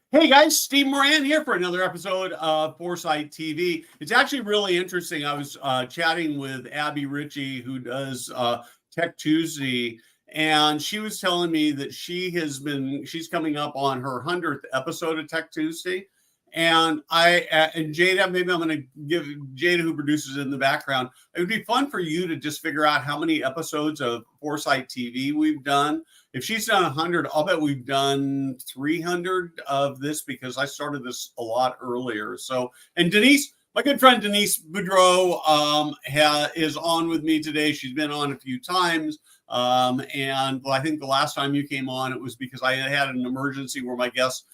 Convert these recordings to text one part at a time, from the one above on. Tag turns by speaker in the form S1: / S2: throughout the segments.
S1: Hey guys, Steve Moran here for another episode of Foresight TV. It's actually really interesting. I was chatting with Abby Ritchie, who does Tech Tuesday, and she was telling me that she's coming up on her 100th episode of Tech Tuesday. And and Jada, maybe I'm going to give Jada, who produces in the background, it would be fun for you to just figure out how many episodes of Foresight TV we've done. If she's done 100, I'll bet we've done 300 of this because I started this a lot earlier. So, and Denise, my good friend Denise Boudreau is on with me today. She's been on a few times. And I think the last time you came on, it was because I had an emergency where my guest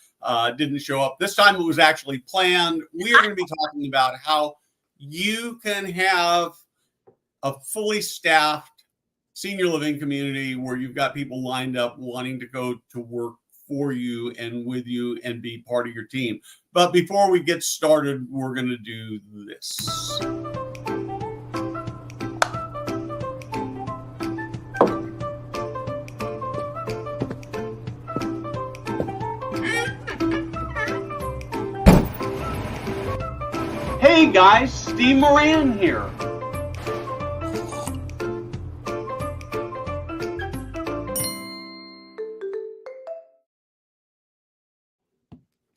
S1: didn't show up. This time it was actually planned. We are going to be talking about how you can have a fully staffed senior living community where you've got people lined up wanting to go to work for you and with you and be part of your team. But before we get started, we're going to do this. Hey guys, Steve Moran here.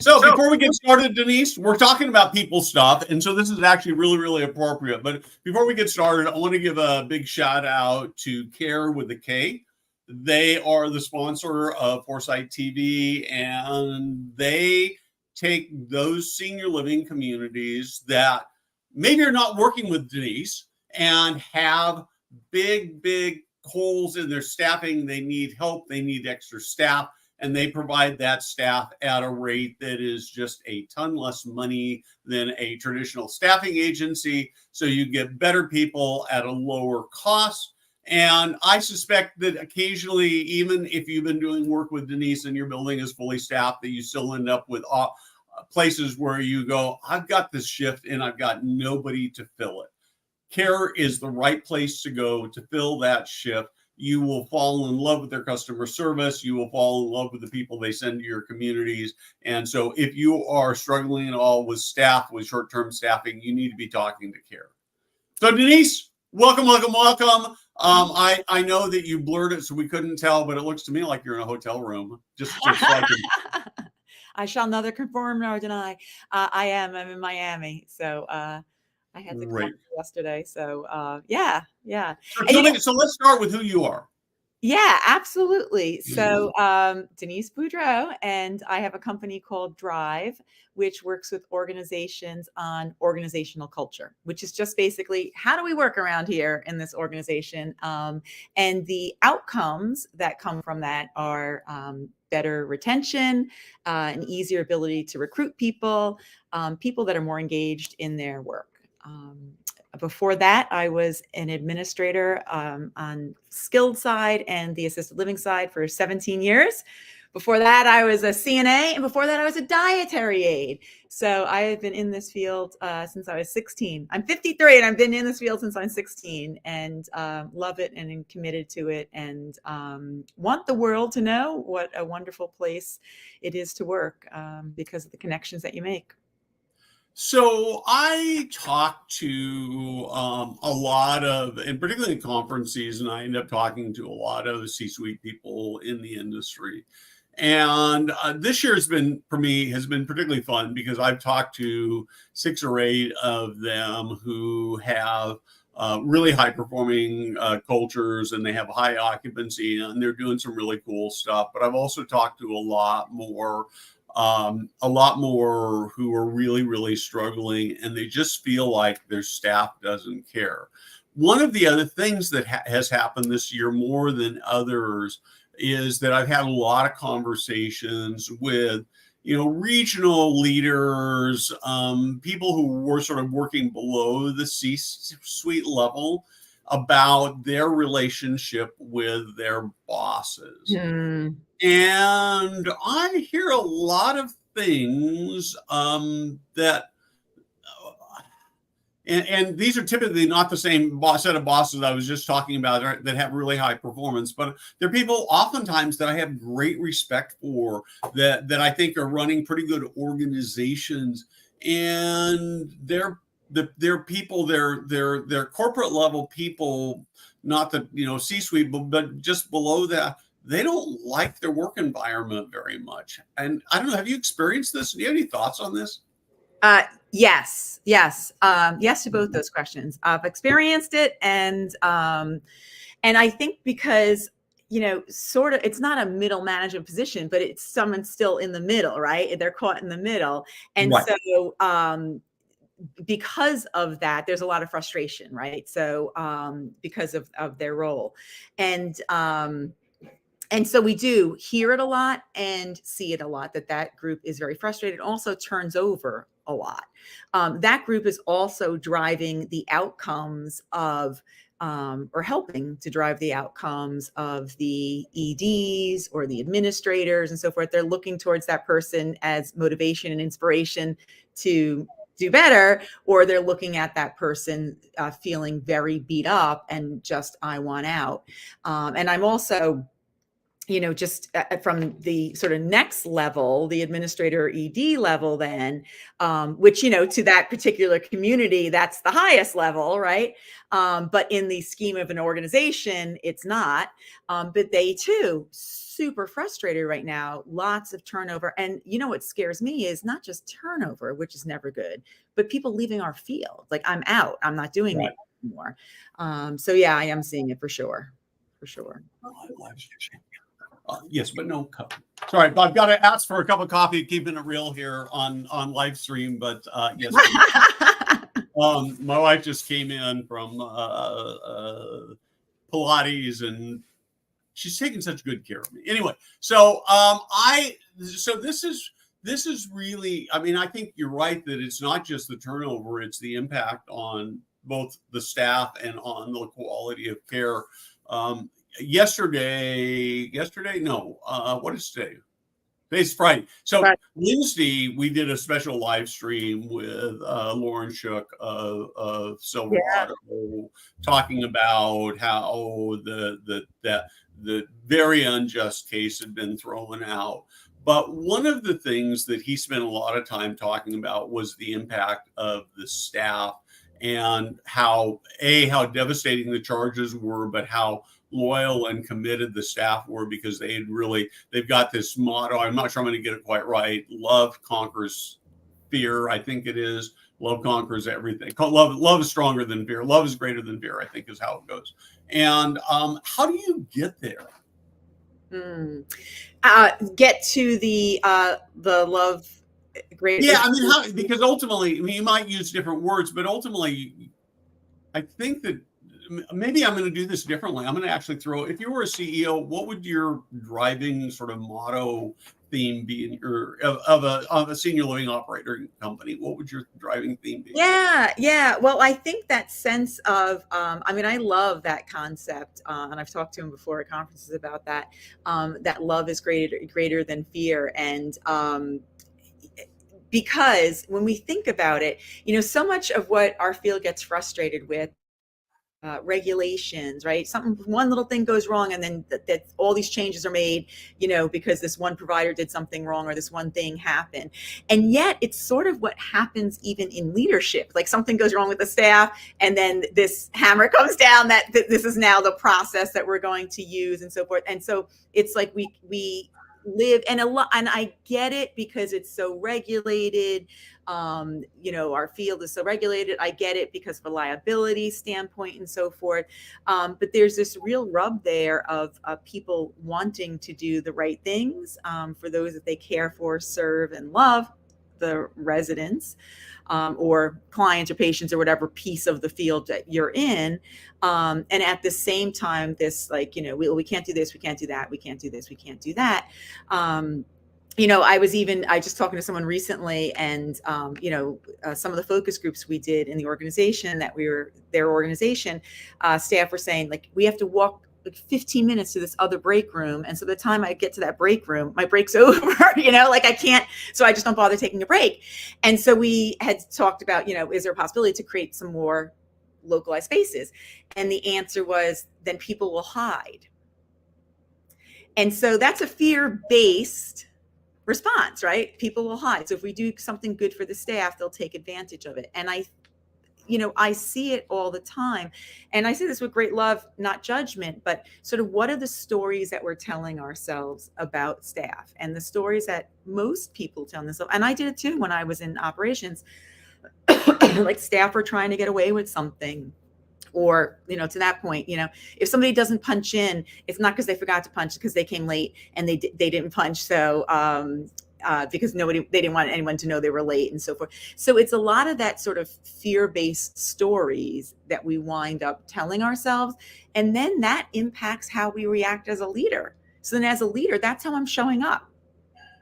S1: So before we get started, Denise, we're talking about people stuff. And so this is actually really, really appropriate. But before we get started, I want to give a big shout out to KARE with the K. They are the sponsor of Foresight TV, and they take those senior living communities that maybe are not working with Denise and have big holes in their staffing. They need help. They need extra staff. And they provide that staff at a rate that is just a ton less money than a traditional staffing agency. So you get better people at a lower cost. And I suspect that occasionally, even if you've been doing work with Denise and your building is fully staffed, that you still end up with places where you go, I've got this shift and I've got nobody to fill it. KARE is the right place to go to fill that shift. You will fall in love with their customer service. You will fall in love with the people they send to your communities. And so if you are struggling at all with staff, with short-term staffing, you need to be talking to KARE. So Denise, welcome. I know that you blurred it, so we couldn't tell, but it looks to me like you're in a hotel room. Just like
S2: I shall neither confirm nor deny. I'm in Miami. So I had the conference yesterday. So yeah.
S1: So let's start with who you are.
S2: Yeah, absolutely. So Denise Boudreau, and I have a company called Drive, which works with organizations on organizational culture, which is just basically how do we work around here in this organization? And the outcomes that come from that are better retention, an easier ability to recruit people, people that are more engaged in their work. Before that, I was an administrator on skilled side and the assisted living side for 17 years. Before that, I was a CNA, and before that, I was a dietary aide. So I have been in this field since I was 16. I'm 53, and I've been in this field since I'm 16, and love it and am committed to it, and want the world to know what a wonderful place it is to work because of the connections that you make.
S1: So I talk to a lot of, and particularly in conference season, I end up talking to a lot of C-suite people in the industry. And this year has been particularly fun because I've talked to 6 or 8 of them who have really high performing cultures, and they have high occupancy, and they're doing some really cool stuff. But I've also talked to a lot more who are really, really struggling, and they just feel like their staff doesn't care. One of the other things that has happened this year more than others is that I've had a lot of conversations with, regional leaders, people who were sort of working below the C-suite level about their relationship with their bosses. And I hear a lot of things that and these are typically not the same set of bosses I was just talking about that have really high performance, but they're people oftentimes that I have great respect for, that I think are running pretty good organizations, and they're people, they're corporate level people, not the C-suite, but just below that. They don't like their work environment very much, and I don't know. Have you experienced this? Do you have any thoughts on this?
S2: Yes, yes to both those questions. I've experienced it, and I think because sort of, it's not a middle management position, but it's someone still in the middle, right? They're caught in the middle, and
S1: Right.
S2: so because of that, there's a lot of frustration, right? So because of their role, and so we do hear it a lot and see it a lot, that group is very frustrated, also turns over a lot. That group is also driving the outcomes of, or helping to drive the outcomes of the EDs or the administrators and so forth. They're looking towards that person as motivation and inspiration to do better, or they're looking at that person feeling very beat up and just, I want out. And I'm also, just from the sort of next level, the administrator ED level, then, which, to that particular community, that's the highest level, right? But in the scheme of an organization, it's not. But they too, super frustrated right now, lots of turnover. And what scares me is not just turnover, which is never good, but people leaving our field. Like, I'm out, I'm not doing it anymore. So yeah, I am seeing it for sure. For sure.
S1: Yes, but no cup. Sorry, I've got to ask for a cup of coffee, keeping it real here on live stream. But yes, my wife just came in from Pilates, and she's taking such good care of me. Anyway, so this is really, I mean, I think you're right that it's not just the turnover; it's the impact on both the staff and on the quality of care. Yesterday, no, what is today? Today's Friday. So Wednesday, we did a special live stream with Lauren Shook of Silverado, talking about how the very unjust case had been thrown out. But one of the things that he spent a lot of time talking about was the impact of the staff, and how devastating the charges were, but how loyal and committed the staff were, because they've got this motto. I'm not sure I'm going to get it quite right. Love conquers fear, I think it is. Love conquers everything. Love is stronger than fear. Love is greater than fear, I think is how it goes. And how do you get there?
S2: Get to the love. Great.
S1: Yeah, I mean, because ultimately, I mean, you might use different words, but ultimately, I think that maybe I'm going to do this differently. I'm going to actually if you were a CEO, what would your driving sort of motto theme be of a senior living operator company? What would your driving theme be?
S2: Yeah. Well, I think that sense of, I mean, I love that concept, and I've talked to him before at conferences about that, that love is greater than fear. And because when we think about it, so much of what our field gets frustrated with, regulations, right? One little thing goes wrong, and then that all these changes are made, because this one provider did something wrong or this one thing happened. And yet it's sort of what happens even in leadership. Like, something goes wrong with the staff, and then this hammer comes down that this is now the process that we're going to use, and so forth. And so it's like we live, and I get it, because it's so regulated. Our field is so regulated. I get it because of a liability standpoint and so forth. But there's this real rub there of people wanting to do the right things for those that they care for, serve, and love, the residents, or clients or patients or whatever piece of the field that you're in. And at the same time, this, like, we can't do this, we can't do that, we can't do this, we can't do that. I just talking to someone recently, and some of the focus groups we did in the organization, their organization, staff were saying, like, we have to walk like 15 minutes to this other break room. And so by the time I get to that break room, my break's over, like I can't, so I just don't bother taking a break. And so we had talked about, is there a possibility to create some more localized spaces? And the answer was, then people will hide. And so that's a fear-based response, right? People will hide. So if we do something good for the staff, they'll take advantage of it. And I see it all the time. And I say this with great love, not judgment, but sort of what are the stories that we're telling ourselves about staff, and the stories that most people tell themselves. And I did it too when I was in operations, like staff were trying to get away with something. Or, to that point, if somebody doesn't punch in, it's not because they forgot to punch, because they came late and they didn't punch. So, because they didn't want anyone to know they were late and so forth. So it's a lot of that sort of fear-based stories that we wind up telling ourselves. And then that impacts how we react as a leader. So then as a leader, that's how I'm showing up.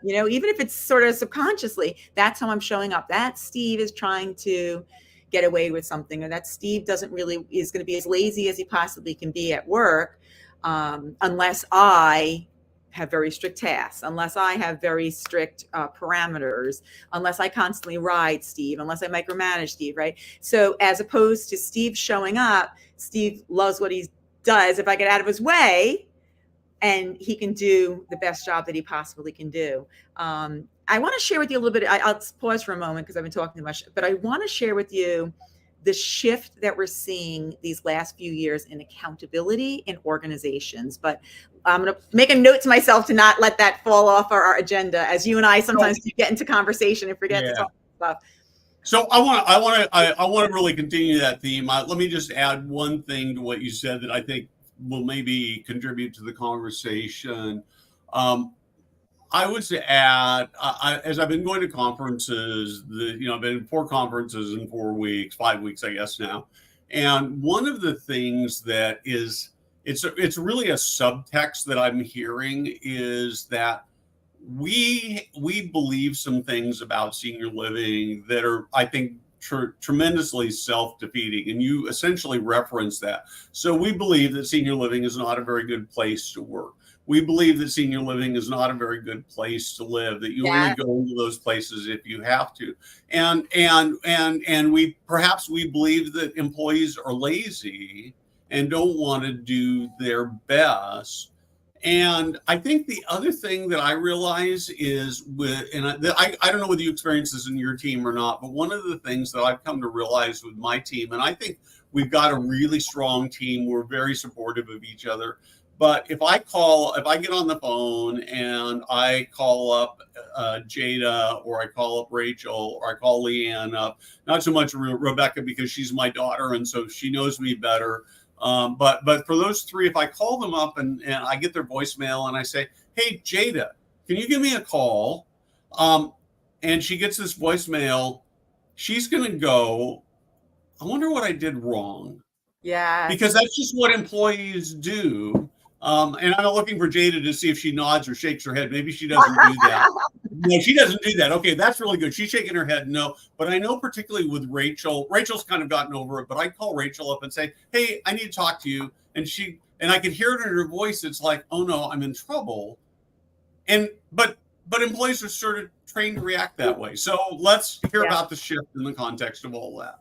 S2: Even if it's sort of subconsciously, that's how I'm showing up. That Steve is trying to get away with something, or that Steve is going to be as lazy as he possibly can be at work, unless I have very strict tasks, unless I have very strict parameters, unless I constantly ride Steve, unless I micromanage Steve, right? So as opposed to Steve showing up, Steve loves what he does. If I get out of his way, and he can do the best job that he possibly can do. I want to share with you a little bit. I'll pause for a moment because I've been talking too much, but I want to share with you the shift that we're seeing these last few years in accountability in organizations. But I'm going to make a note to myself to not let that fall off our agenda, as you and I sometimes get into conversation and forget to talk about stuff.
S1: So I want to really continue that theme. Let me just add one thing to what you said that I think will maybe contribute to the conversation. I would add, as I've been going to conferences, I've been in 4 conferences in 4 weeks, 5 weeks, I guess now. And one of the things that it's really a subtext that I'm hearing is that we believe some things about senior living that are, I think, tremendously self-defeating, and you essentially reference that. So we believe that senior living is not a very good place to work. We believe that senior living is not a very good place to live, that you only go into those places if you have to. And we believe that employees are lazy and don't want to do their best. And I think the other thing that I realize is I don't know whether you experience this in your team or not, but one of the things that I've come to realize with my team, and I think we've got a really strong team, we're very supportive of each other. But if I get on the phone and I call up Jada, or I call up Rachel, or I call Leanne up, not so much Rebecca because she's my daughter and so she knows me better. But for those 3, if I call them up and I get their voicemail and I say, hey, Jada, can you give me a call? And she gets this voicemail, she's going to go, I wonder what I did wrong.
S2: Yeah.
S1: Because that's just what employees do. And I'm looking for Jada to see if she nods or shakes her head. Maybe she doesn't do that. No, she doesn't do that. Okay, that's really good. She's shaking her head no. But I know particularly with Rachel's kind of gotten over it, but I call Rachel up and say, hey, I need to talk to you. And I could hear it in her voice. It's like, oh no, I'm in trouble. But employees are sort of trained to react that way. So let's hear about the shift in the context of all that.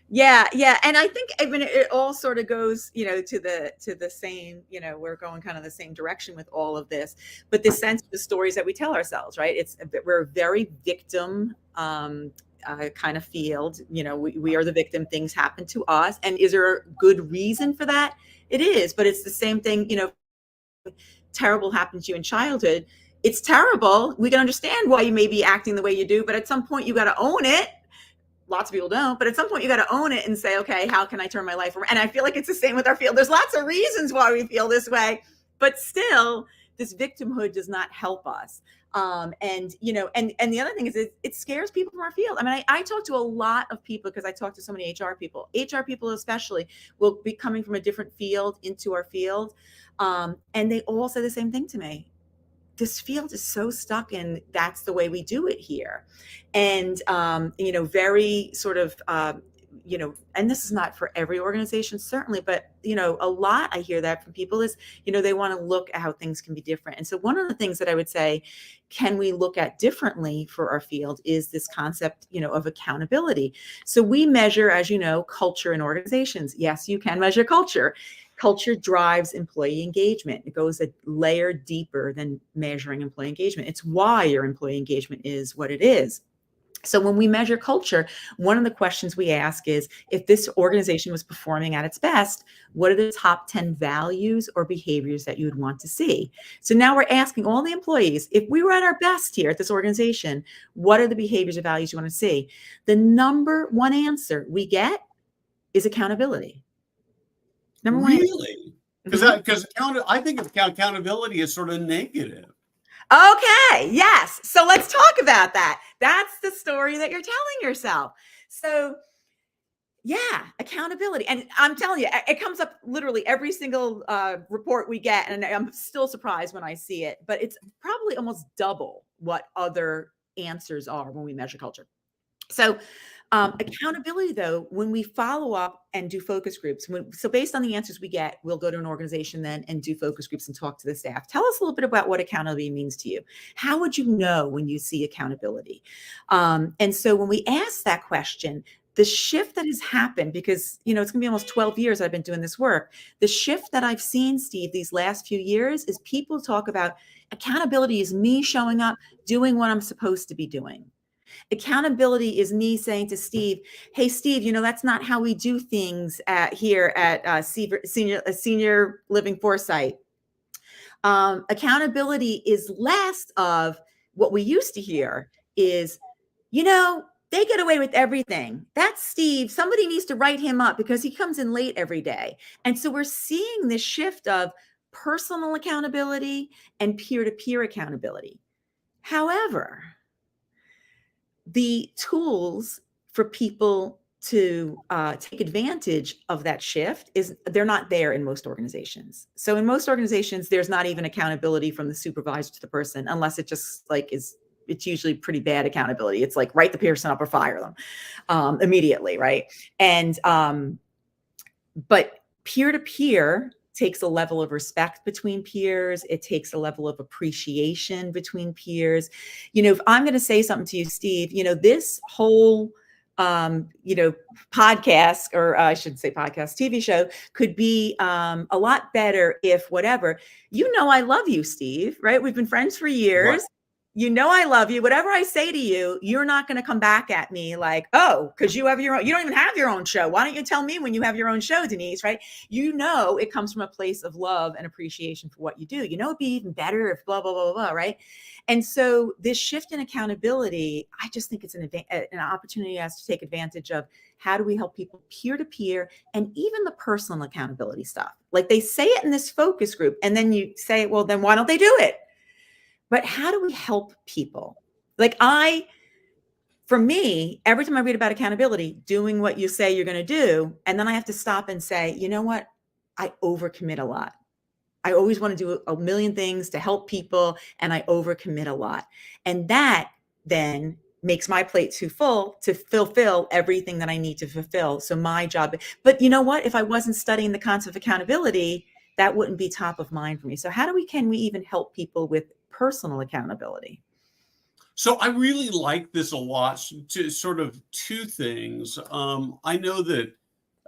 S2: Yeah. And I think, it all sort of goes, to the same, we're going kind of the same direction with all of this, but the sense of the stories that we tell ourselves, right? We're a very victim kind of field. We are the victim. Things happen to us. And is there a good reason for that? It is, but it's the same thing, terrible happened to you in childhood. It's terrible. We can understand why you may be acting the way you do, but at some point you got to own it. Lots of people don't, but at some point you got to own it and say, okay, how can I turn my life around? And I feel like it's the same with our field. There's lots of reasons why we feel this way, but still this victimhood does not help us. And the other thing is it scares people from our field. I talk to a lot of people because I talk to so many HR people especially will be coming from a different field into our field. And they all say the same thing to me. This field is so stuck in that's the way we do it here. And, very sort of, and this is not for every organization, certainly, but, a lot I hear that from people is, they want to look at how things can be different. And so one of the things that I would say, can we look at differently for our field is this concept, of accountability. So we measure, as you know, culture in organizations. Yes, you can measure culture. Culture drives employee engagement. It goes a layer deeper than measuring employee engagement. It's why your employee engagement is what it is. So when we measure culture, one of the questions we ask is, if this organization was performing at its best, what are the top 10 values or behaviors that you would want to see? So now we're asking all the employees, if we were at our best here at this organization, what are the behaviors or values you want to see? The number one answer we get is accountability. Number one.
S1: Really? Because I think of accountability as sort of negative.
S2: Okay, yes. So let's talk about that. That's the story that you're telling yourself. So yeah, accountability. And I'm telling you, it comes up literally every single report we get. And I'm still surprised when I see it, but it's probably almost double what other answers are when we measure culture. So accountability, though, when we follow up and do focus groups, so based on the answers we get, we'll go to an organization then and do focus groups and talk to the staff. Tell us a little bit about what accountability means to you. How would you know when you see accountability? And so when we ask that question, the shift that has happened, because, it's going to be almost 12 years I've been doing this work. The shift that I've seen, Steve, these last few years is people talk about accountability is me showing up, doing what I'm supposed to be doing. Accountability is me saying to Steve, hey, Steve, that's not how we do things here at Senior Living Foresight. Accountability is less of what we used to hear is, they get away with everything. That's Steve. Somebody needs to write him up because he comes in late every day. And so we're seeing this shift of personal accountability and peer-to-peer accountability. However, the tools for people to take advantage of that shift they're not there in most organizations. So in most organizations, there's not even accountability from the supervisor to the person, unless it just it's usually pretty bad accountability. It's like write the person up or fire them immediately, right? And but peer-to-peer takes a level of respect between peers. It takes a level of appreciation between peers. If I'm going to say something to you, Steve, this whole, podcast, or I shouldn't say podcast, TV show could be a lot better if whatever, I love you, Steve, right? We've been friends for years. Right. I love you. Whatever I say to you, you're not going to come back at me like, oh, because you have your own, you don't even have your own show. Why don't you tell me when you have your own show, Denise, right? It comes from a place of love and appreciation for what you do. It'd be even better if blah, blah, blah, blah, right? And so this shift in accountability, I just think it's an opportunity for us to take advantage of how do we help people peer-to-peer and even the personal accountability stuff. Like they say it in this focus group, and then you say, well, then why don't they do it? But how do we help people? For me, every time I read about accountability, doing what you say you're going to do, and then I have to stop and say, you know what? I overcommit a lot. I always want to do a million things to help people, and I overcommit a lot. And that then makes my plate too full to fulfill everything that I need to fulfill. So my job, but you know what? If I wasn't studying the concept of accountability, that wouldn't be top of mind for me. So can we even help people with personal accountability?
S1: So I really like this a lot. To sort of two things. I know that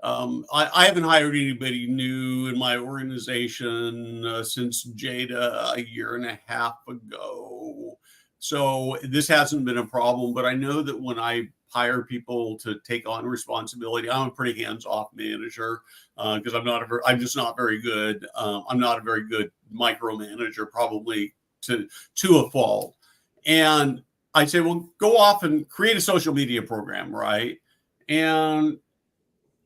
S1: I haven't hired anybody new in my organization since Jada a year and a half ago. So this hasn't been a problem, but I know that when I hire people to take on responsibility, I'm a pretty hands-off manager because I'm just not very good. I'm not a very good micromanager, probably to a fault. And I say, well, go off and create a social media program, right? And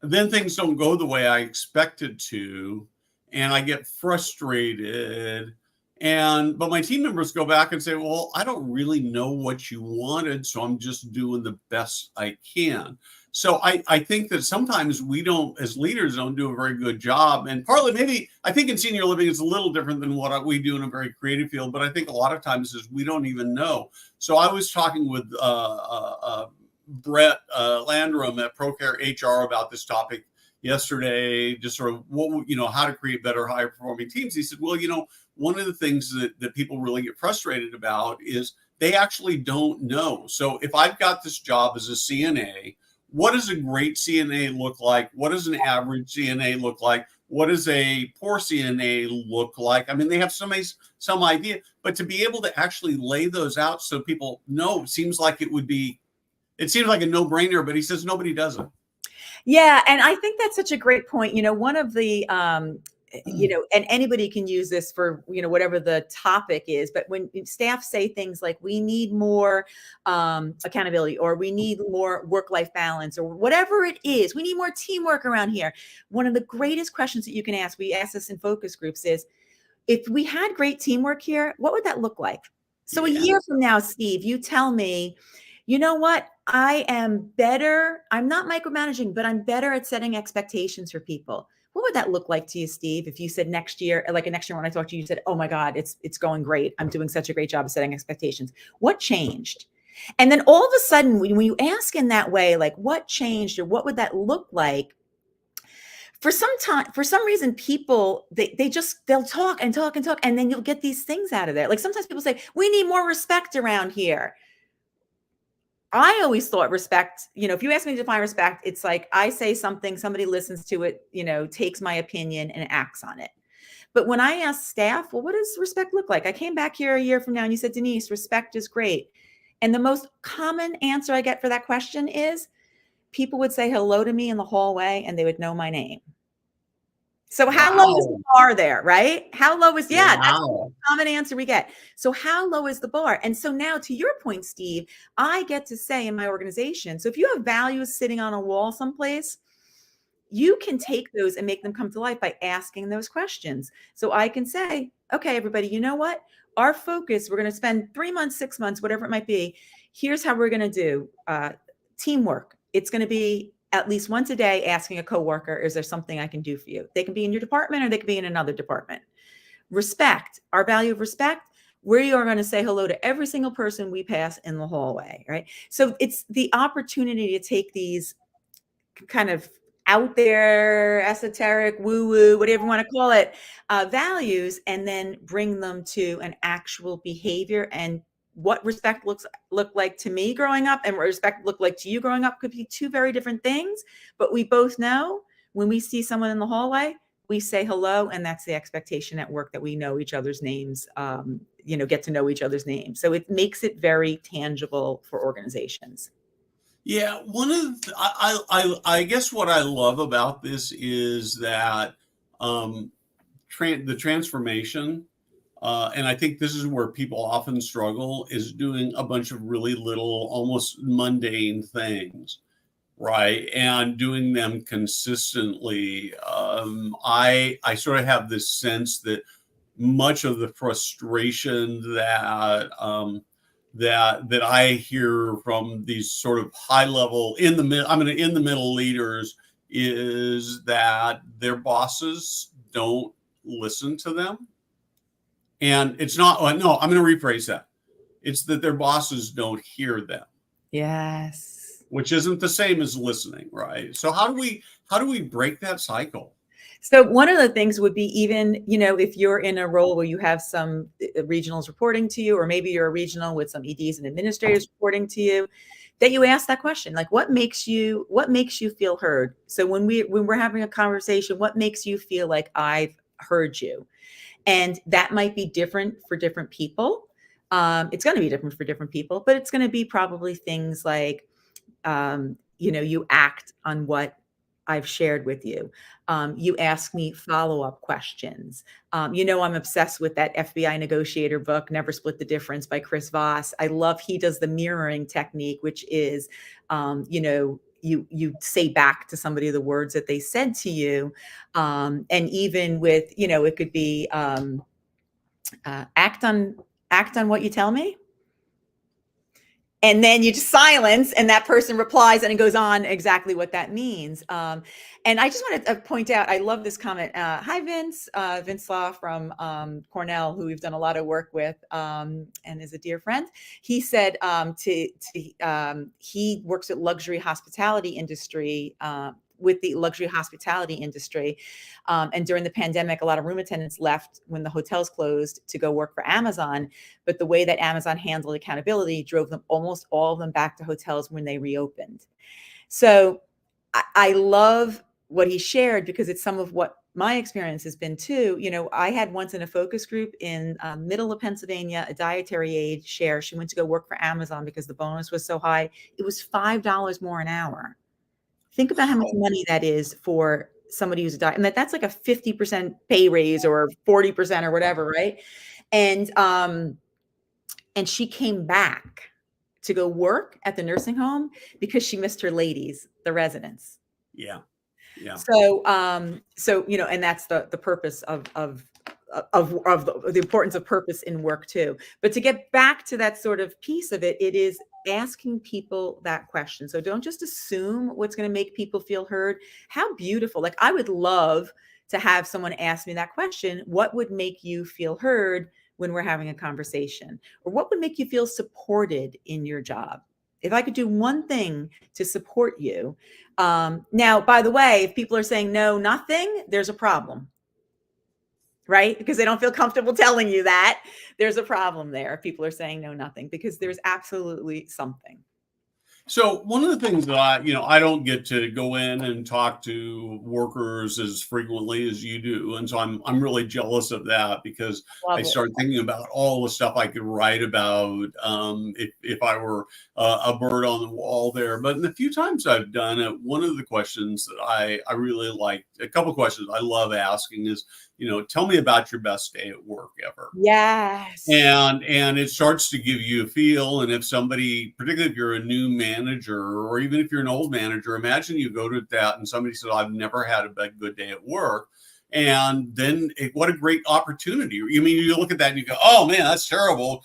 S1: then things don't go the way I expected to, and I get frustrated. But my team members go back and say, well, I don't really know what you wanted, so I'm just doing the best I can. So I think that sometimes we don't, as leaders, don't do a very good job. And partly maybe, I think in senior living, it's a little different than what we do in a very creative field. But I think a lot of times is we don't even know. So I was talking with Brett Landrum at ProCare HR about this topic yesterday, just sort of how to create better, higher performing teams. He said, well, one of the things that people really get frustrated about is they actually don't know. So if I've got this job as a CNA, what does a great CNA look like? What does an average CNA look like? What does a poor CNA look like? I mean, they have some idea, but to be able to actually lay those out so people know, seems like a no-brainer, but he says nobody does it.
S2: Yeah. And I think that's such a great point. One of the, and anybody can use this for, whatever the topic is, but when staff say things like, we need more accountability, or we need more work-life balance, or whatever it is, we need more teamwork around here. One of the greatest questions that you can ask, we ask this in focus groups, is, if we had great teamwork here, what would that look like? So a year from now, Steve, you tell me, you know what? I am better. I'm not micromanaging, but I'm better at setting expectations for people. What would that look like to you, Steve? If you said next year when I talked to you, you said, oh my God, it's going great. I'm doing such a great job of setting expectations. What changed? And then all of a sudden, when you ask in that way, like, what changed, or what would that look like? For some reason, people, they'll talk and talk and talk, and then you'll get these things out of there. Like, sometimes people say, we need more respect around here. I always thought respect, if you ask me to define respect, it's like, I say something, somebody listens to it, takes my opinion and acts on it. But when I ask staff, well, what does respect look like? I came back here a year from now and you said, Denise, respect is great. And the most common answer I get for that question is, people would say hello to me in the hallway and they would know my name. So how low is the bar there, right? How low is, that's the common answer we get. So how low is the bar? And so now, to your point, Steve, I get to say in my organization, so if you have values sitting on a wall someplace, you can take those and make them come to life by asking those questions. So I can say, okay, everybody, you know what? Our focus, we're going to spend 3 months, 6 months, whatever it might be. Here's how we're going to do teamwork. It's going to be at least once a day asking a coworker, is there something I can do for you? They can be in your department or they can be in another department. Respect, our value of respect, we are going to say hello to every single person we pass in the hallway, right? So it's the opportunity to take these kind of out there, esoteric, woo-woo, whatever you want to call it, values, and then bring them to an actual behavior. And what respect look like to me growing up and what respect looked like to you growing up could be two very different things. But we both know when we see someone in the hallway, we say hello, and that's the expectation at work, that we know each other's names, get to know each other's names. So it makes it very tangible for organizations.
S1: Yeah, one of the, I guess what I love about this is that the transformation. And I think this is where people often struggle, is doing a bunch of really little, almost mundane things, right? And doing them consistently. I sort of have this sense that much of the frustration that I hear from these sort of high level in the middle leaders is that their bosses don't listen to them. And it's not, no, I'm going to rephrase that. It's that their bosses don't hear them.
S2: Yes.
S1: Which isn't the same as listening, right? So how do we break that cycle?
S2: So one of the things would be, even, if you're in a role where you have some regionals reporting to you, or maybe you're a regional with some EDs and administrators reporting to you, that you ask that question, like, what makes you feel heard? So when we're having a conversation, what makes you feel like I've heard you? And that might be different for different people. It's going to be different for different people, but it's going to be probably things like, you act on what I've shared with you. You ask me follow-up questions. I'm obsessed with that FBI negotiator book, Never Split the Difference by Chris Voss. I love, he does the mirroring technique, which is, you say back to somebody the words that they said to you. And even with, it could be act on what you tell me. And then you just silence, and that person replies, and it goes on exactly what that means. And I just want to point out, I love this comment. Hi, Vince. Vince Law from Cornell, who we've done a lot of work with, and is a dear friend. He said he works at luxury hospitality industry. With the luxury hospitality industry. And during the pandemic, a lot of room attendants left when the hotels closed to go work for Amazon. But the way that Amazon handled accountability drove them, almost all of them, back to hotels when they reopened. So I love what he shared, because it's some of what my experience has been too. You know, I had once in a focus group in middle of Pennsylvania, a dietary aide share. She went to go work for Amazon because the bonus was so high. It was $5 more an hour. Think about how much money that is for somebody who's a diet, and that's like a 50% pay raise or 40% or whatever, right? And she came back to go work at the nursing home because she missed her ladies, the residents.
S1: Yeah. Yeah.
S2: So you know, and that's the purpose of the importance of purpose in work too. But to get back to that sort of piece of it, it is asking people that question. So don't just assume what's going to make people feel heard. How beautiful. Like, I would love to have someone ask me that question. What would make you feel heard when we're having a conversation? Or what would make you feel supported in your job? If I could do one thing to support you. Now, by the way, if people are saying no, nothing, there's a problem. Right? Because they don't feel comfortable telling you that, there's a problem there. If people are saying no, nothing, because there's absolutely something.
S1: So one of the things that I don't get to go in and talk to workers as frequently as you do, and so I'm really jealous of that, because I start thinking about all the stuff I could write about if I were a bird on the wall there. But in the few times I've done it, one of the questions that I really like, a couple questions I love asking is, tell me about your best day at work ever.
S2: Yes.
S1: And it starts to give you a feel. And if somebody, particularly if you're a new manager, or even if you're an old manager, imagine you go to that and somebody says, I've never had a good day at work. And then what a great opportunity. You mean, you look at that and you go, oh man, that's terrible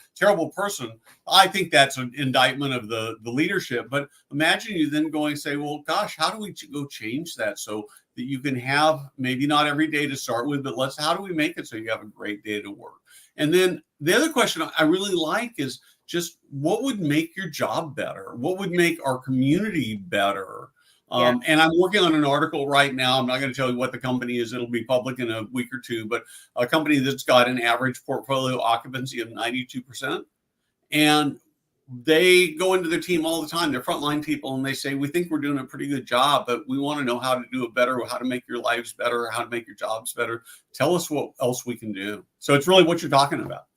S1: person. I think that's an indictment of the leadership. But imagine you then going and say, well, gosh, how do we go change that so that you can have, maybe not every day to start with, but how do we make it so you have a great day to work? And then the other question I really like is just, what would make your job better? What would make our community better? And I'm working on an article right now. I'm not going to tell you what the company is. It'll be public in a week or two, but a company that's got an average portfolio occupancy of 92%. And they go into their team all the time, they're frontline people, and they say, we think we're doing a pretty good job, but we want to know how to do it better, how to make your lives better, how to make your jobs better. Tell us what else we can do. So it's really what you're talking about.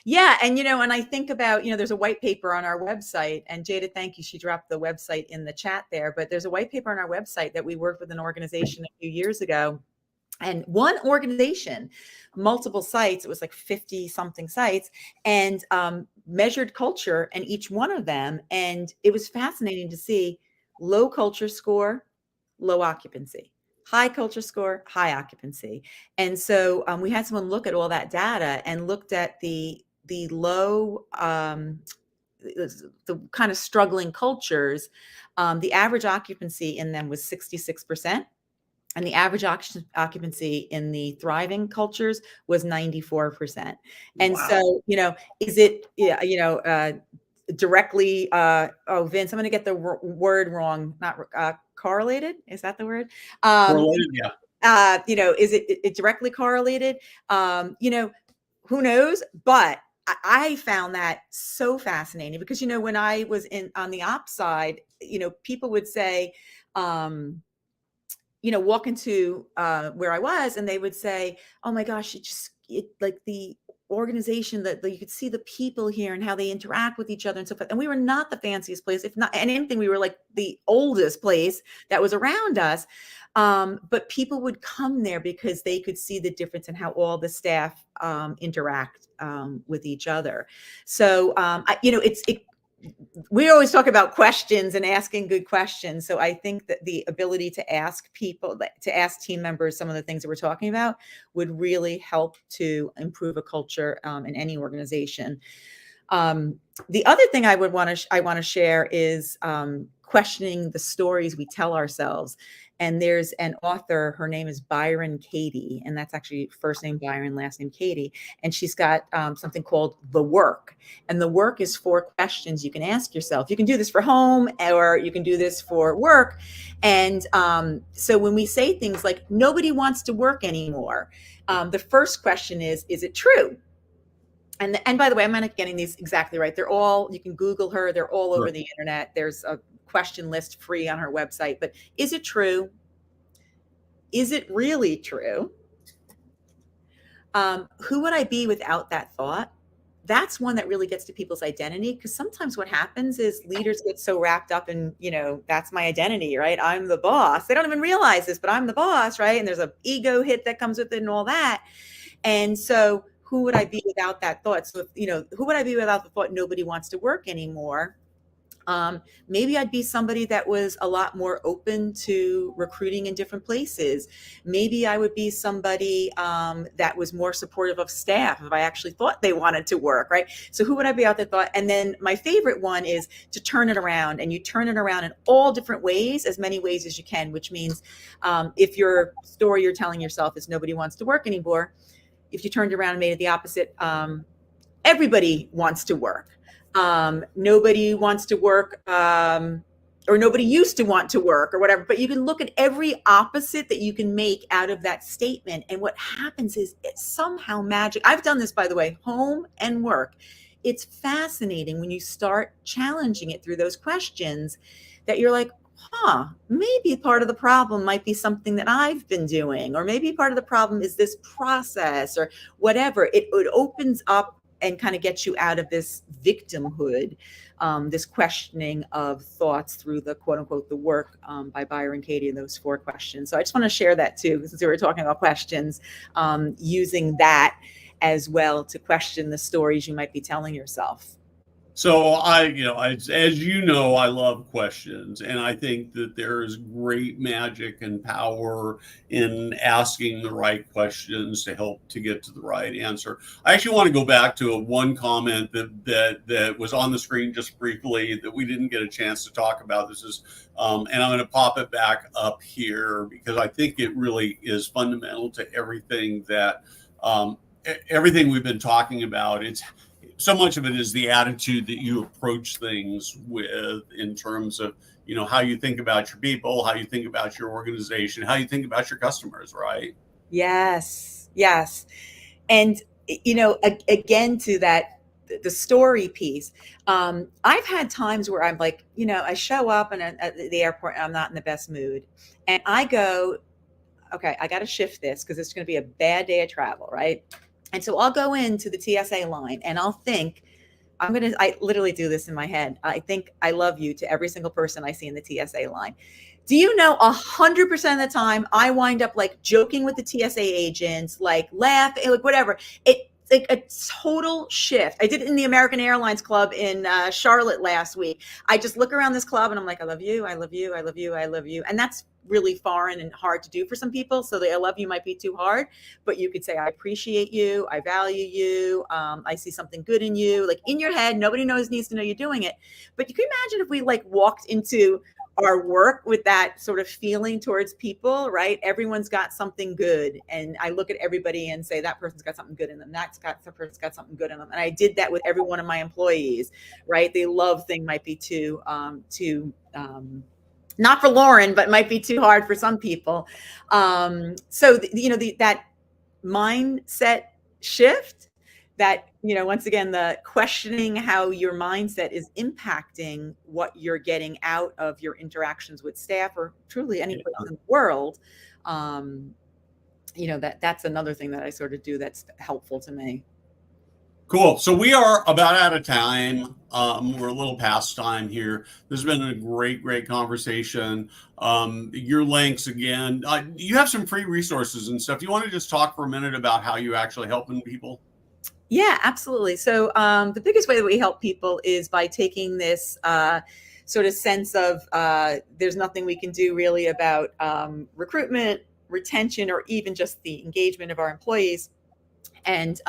S2: Yeah. And, and I think about, there's a white paper on our website, and Jada, thank you. She dropped the website in the chat there, but there's a white paper on our website that we worked with an organization a few years ago. And one organization, multiple sites, it was like 50 something sites, and measured culture in each one of them. And it was fascinating to see low culture score, low occupancy, high culture score, high occupancy. And so we had someone look at all that data and looked at the low, the kind of struggling cultures. The average occupancy in them was 66%. And the average occupancy in the thriving cultures was 94%. And
S1: Wow.
S2: so, is it, directly, Vince, I'm going to get the word wrong, not correlated. Is that the word?
S1: Correlated, yeah.
S2: Is it directly correlated? Who knows? But I found that so fascinating, because, when I was on the ops side, people would say, walk into where I was, and they would say, oh my gosh, like the organization, that you could see the people here and how they interact with each other and so forth. And we were not the fanciest place, if not, and anything, we were like the oldest place that was around us. But people would come there because they could see the difference in how all the staff interact with each other. So, we always talk about questions and asking good questions. So I think that the ability to ask people, to ask team members some of the things that we're talking about, would really help to improve a culture in any organization. The other thing I want to share is questioning the stories we tell ourselves. And there's an author, her name is Byron Katie, and that's actually first name Byron, last name Katie. And she's got something called The Work. And The Work is 4 questions you can ask yourself. You can do this for home or you can do this for work. And so when we say things like, nobody wants to work anymore, the first question is it true? And by the way, I'm not getting these exactly right. They're all, you can Google her. They're all over the internet. There's a question list free on her website. But is it true? Is it really true? Who would I be without that thought? That's one that really gets to people's identity, because sometimes what happens is leaders get so wrapped up in, that's my identity, right? I'm the boss. They don't even realize this, but I'm the boss, right? And there's an ego hit that comes with it and all that. And so who would I be without that thought? So, who would I be without the thought nobody wants to work anymore? Maybe I'd be somebody that was a lot more open to recruiting in different places. Maybe I would be somebody that was more supportive of staff if I actually thought they wanted to work, right? So who would I be out there thought? And then my favorite one is to turn it around, and you turn it around in all different ways, as many ways as you can, which means if your story you're telling yourself is nobody wants to work anymore, if you turned around and made it the opposite, everybody wants to work. Nobody wants to work, or nobody used to want to work, or whatever. But you can look at every opposite that you can make out of that statement. And what happens is it's somehow magic. I've done this, by the way, home and work. It's fascinating when you start challenging it through those questions that you're like, maybe part of the problem might be something that I've been doing, or maybe part of the problem is this process or whatever. It opens up and kind of gets you out of this victimhood, this questioning of thoughts through the quote unquote The Work by Byron Katie and those 4 questions. So I just want to share that too, since we were talking about questions, using that as well to question the stories you might be telling yourself.
S1: So as I love questions, and I think that there is great magic and power in asking the right questions to help to get to the right answer. I actually want to go back to one comment that was on the screen just briefly that we didn't get a chance to talk about. This is, and I'm going to pop it back up here because I think it really is fundamental to everything everything we've been talking about. So much of it is the attitude that you approach things with, in terms of, how you think about your people, how you think about your organization, how you think about your customers, right?
S2: Yes. And, again, to that, the story piece, I've had times where I'm like, I show up and at the airport and I'm not in the best mood. And I go, okay, I got to shift this because it's going to be a bad day of travel, right? And so I'll go into the TSA line and I'll think, I literally do this in my head. I think I love you to every single person I see in the TSA line. Do you know 100% of the time I wind up like joking with the TSA agents, like laughing, like whatever. It's like a total shift. I did it in the American Airlines Club in Charlotte last week. I just look around this club and I'm like, I love you, I love you, I love you, I love you. And that's really foreign and hard to do for some people. So the I love you might be too hard, but you could say, I appreciate you. I value you. I see something good in you. Like in your head, nobody needs to know you're doing it. But you can imagine if we like walked into our work with that sort of feeling towards people, right? Everyone's got something good. And I look at everybody and say, that person's got something good in them. That person's got something good in them. And I did that with every one of my employees, right? The love thing might be too not for Lauren, but might be too hard for some people. So, that mindset shift, that, once again, the questioning how your mindset is impacting what you're getting out of your interactions with staff or truly any place in the world. That's another thing that I sort of do that's helpful to me.
S1: Cool. So we are about out of time. We're a little past time here. This has been a great conversation. Your links again. You have some free resources and stuff. Do you want to just talk for a minute about how you actually helping people?
S2: Yeah, absolutely. So the biggest way that we help people is by taking this sort of sense of there's nothing we can do really about recruitment, retention, or even just the engagement of our employees, and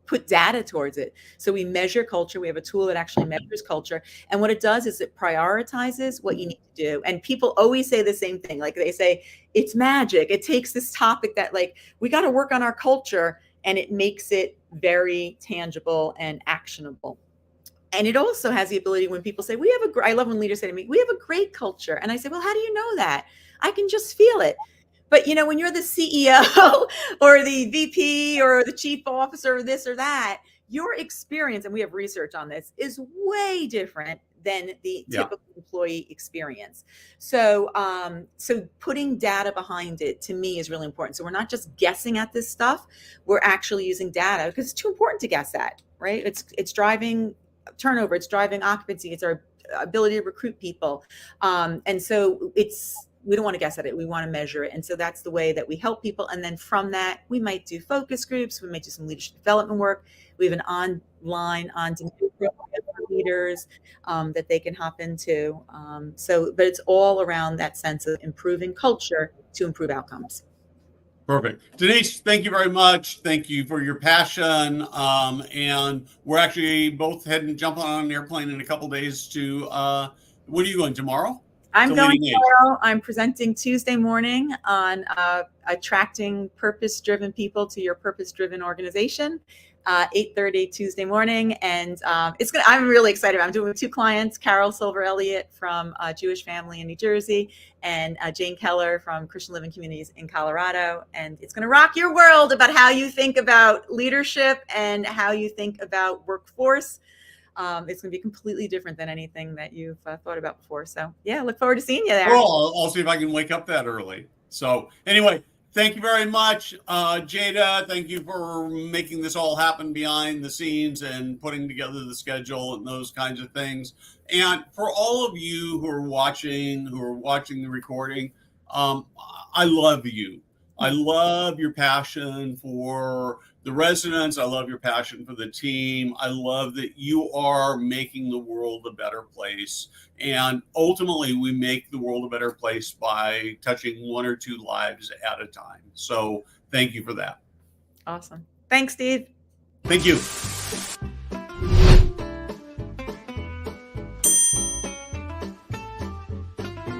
S2: put data towards it. So we measure culture. We have a tool that actually measures culture. And what it does is it prioritizes what you need to do. And people always say the same thing. Like they say, it's magic. It takes this topic that like, we got to work on our culture, and it makes it very tangible and actionable. And it also has the ability when people say, I love when leaders say to me, we have a great culture. And I say, well, how do you know that? I can just feel it. But, you know, when you're the CEO or the VP or the chief officer or this or that, your experience, and we have research on this, is way different than the typical employee experience. So, so putting data behind it to me is really important. So we're not just guessing at this stuff. We're actually using data because it's too important to guess at, right? It's driving turnover, it's driving occupancy, it's our ability to recruit people. And so we don't want to guess at it. We want to measure it. And so that's the way that we help people. And then from that, we might do focus groups. We might do some leadership development work. We have an online on-demand program for leaders that they can hop into. But it's all around that sense of improving culture to improve outcomes.
S1: Perfect. Denise, thank you very much. Thank you for your passion. And we're actually both jumping on an airplane in a couple days to, what are you going tomorrow?
S2: I'm going tomorrow. I'm presenting Tuesday morning on attracting purpose-driven people to your purpose-driven organization. 8:30 Tuesday morning, and I'm really excited. I'm doing 2 clients: Carol Silver Elliott from a Jewish family in New Jersey, and Jane Keller from Christian Living Communities in Colorado. And it's going to rock your world about how you think about leadership and how you think about workforce. It's going to be completely different than anything that you've thought about before. So yeah, look forward to seeing you there.
S1: Well, I'll see if I can wake up that early. So anyway, thank you very much, Jada. Thank you for making this all happen behind the scenes and putting together the schedule and those kinds of things. And for all of you who are watching the recording, I love you. I love your passion for the residents. I love your passion for the team. I love that you are making the world a better place. And ultimately, we make the world a better place by touching 1 or 2 lives at a time. So thank you for that.
S2: Awesome. Thanks, Steve.
S1: Thank you.